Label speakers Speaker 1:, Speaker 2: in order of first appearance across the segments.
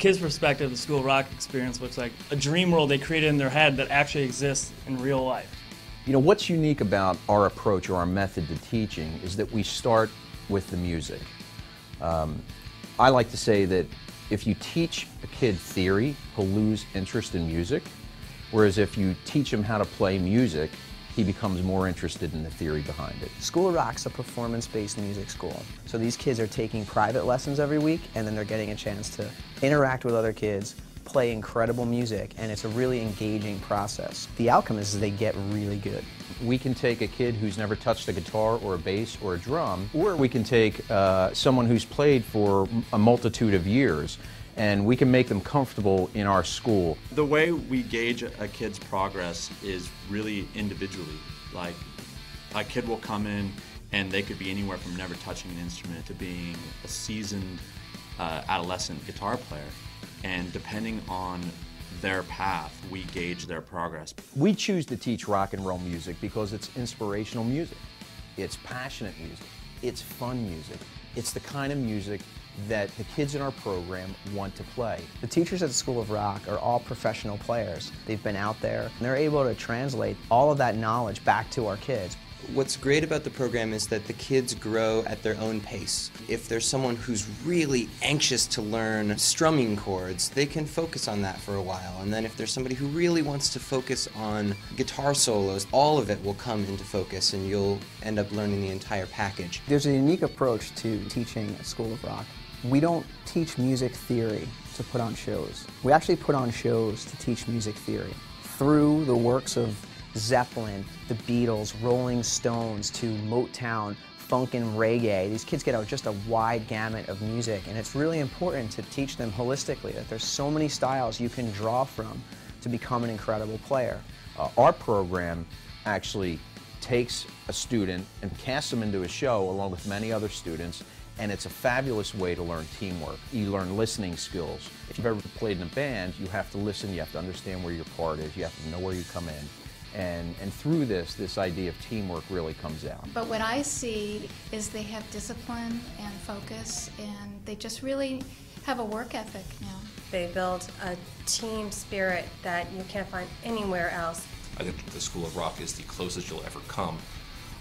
Speaker 1: kids' perspective, the School of Rock experience looks like a dream world they created in their head that actually exists in real life.
Speaker 2: You know, what's unique about our approach or our method to teaching is that we start with the music. I like to say that if you teach a kid theory, he'll lose interest in music, whereas if you teach him how to play music, he becomes more interested in the theory behind it.
Speaker 3: School of Rock's a performance-based music school. So these kids are taking private lessons every week, and then they're getting a chance to interact with other kids, play incredible music, and it's a really engaging process. The outcome is they get really good.
Speaker 2: We can take a kid who's never touched a guitar or a bass or a drum, or we can take someone who's played for a multitude of years, and we can make them comfortable in our school.
Speaker 4: The way we gauge a kid's progress is really individually. Like, a kid will come in and they could be anywhere from never touching an instrument to being a seasoned adolescent guitar player. And depending on their path, we gauge their progress.
Speaker 2: We choose to teach rock and roll music because it's inspirational music. It's passionate music. It's fun music. It's the kind of music that the kids in our program want to play.
Speaker 3: The teachers at the School of Rock are all professional players. They've been out there, and they're able to translate all of that knowledge back to our kids.
Speaker 5: What's great about the program is that the kids grow at their own pace. If there's someone who's really anxious to learn strumming chords, they can focus on that for a while. And then if there's somebody who really wants to focus on guitar solos, all of it will come into focus and you'll end up learning the entire package.
Speaker 3: There's a unique approach to teaching at School of Rock. We don't teach music theory to put on shows. We actually put on shows to teach music theory. Through the works of Zeppelin, the Beatles, Rolling Stones, to Motown, funk and reggae. These kids get just a wide gamut of music, and it's really important to teach them holistically that there's so many styles you can draw from to become an incredible player.
Speaker 2: Our program actually takes a student and casts them into a show along with many other students, and it's a fabulous way to learn teamwork. You learn listening skills. If you've ever played in a band, you have to listen, you have to understand where your part is, you have to know where you come in. And through this idea of teamwork really comes out.
Speaker 6: But what I see is they have discipline and focus, and they just really have a work ethic now.
Speaker 7: They build a team spirit that you can't find anywhere else.
Speaker 8: I think the School of Rock is the closest you'll ever come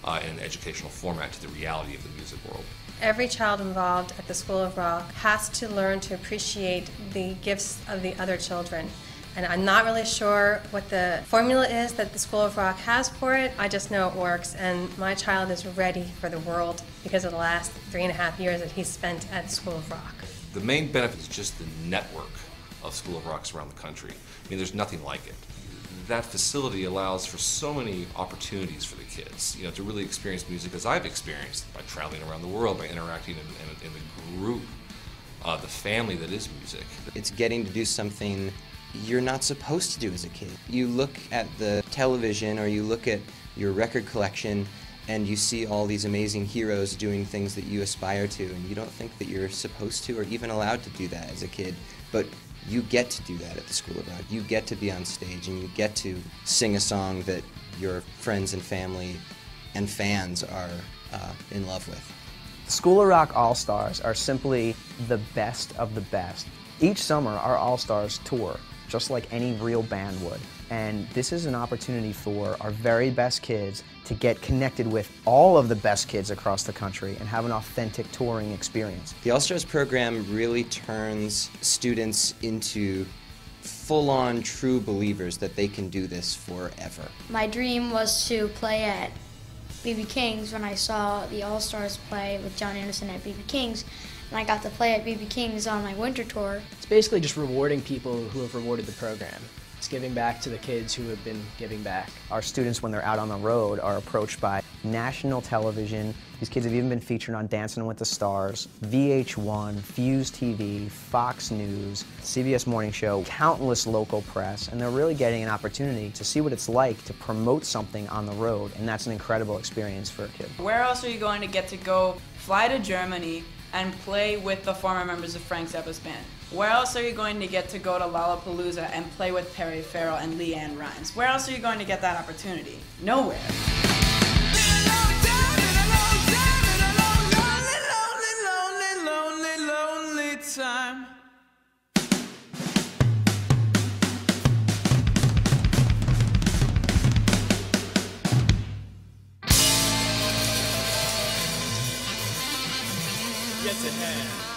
Speaker 8: in an educational format to the reality of the music world.
Speaker 7: Every child involved at the School of Rock has to learn to appreciate the gifts of the other children. And I'm not really sure what the formula is that the School of Rock has for it. I just know it works, and my child is ready for the world because of the last 3.5 years that he's spent at School of Rock.
Speaker 8: The main benefit is just the network of School of Rocks around the country. I mean, there's nothing like it. That facility allows for so many opportunities for the kids, you know, to really experience music as I've experienced by traveling around the world, by interacting in the group, the family that is music.
Speaker 5: It's getting to do something you're not supposed to do as a kid. You look at the television or you look at your record collection and you see all these amazing heroes doing things that you aspire to, and you don't think that you're supposed to or even allowed to do that as a kid. But you get to do that at the School of Rock. You get to be on stage and you get to sing a song that your friends and family and fans are in love with.
Speaker 3: The School of Rock All-Stars are simply the best of the best. Each summer, our All-Stars tour, just like any real band would. And this is an opportunity for our very best kids to get connected with all of the best kids across the country and have an authentic touring experience.
Speaker 5: The All-Stars program really turns students into full-on true believers that they can do this forever.
Speaker 9: My dream was to play at B.B. King's when I saw the All-Stars play with John Anderson at B.B. King's. And I got to play at B.B. King's on my winter tour.
Speaker 10: It's basically just rewarding people who have rewarded the program. It's giving back to the kids who have been giving back.
Speaker 3: Our students, when they're out on the road, are approached by national television. These kids have even been featured on Dancing with the Stars, VH1, Fuse TV, Fox News, CBS Morning Show, countless local press, and they're really getting an opportunity to see what it's like to promote something on the road, and that's an incredible experience for a kid.
Speaker 11: Where else are you going to get to go fly to Germany and play with the former members of Frank Zappa's band? Where else are you going to get to go to Lollapalooza and play with Perry Farrell and Leanne Rimes? Where else are you going to get that opportunity? Nowhere.
Speaker 12: Time. yet to have.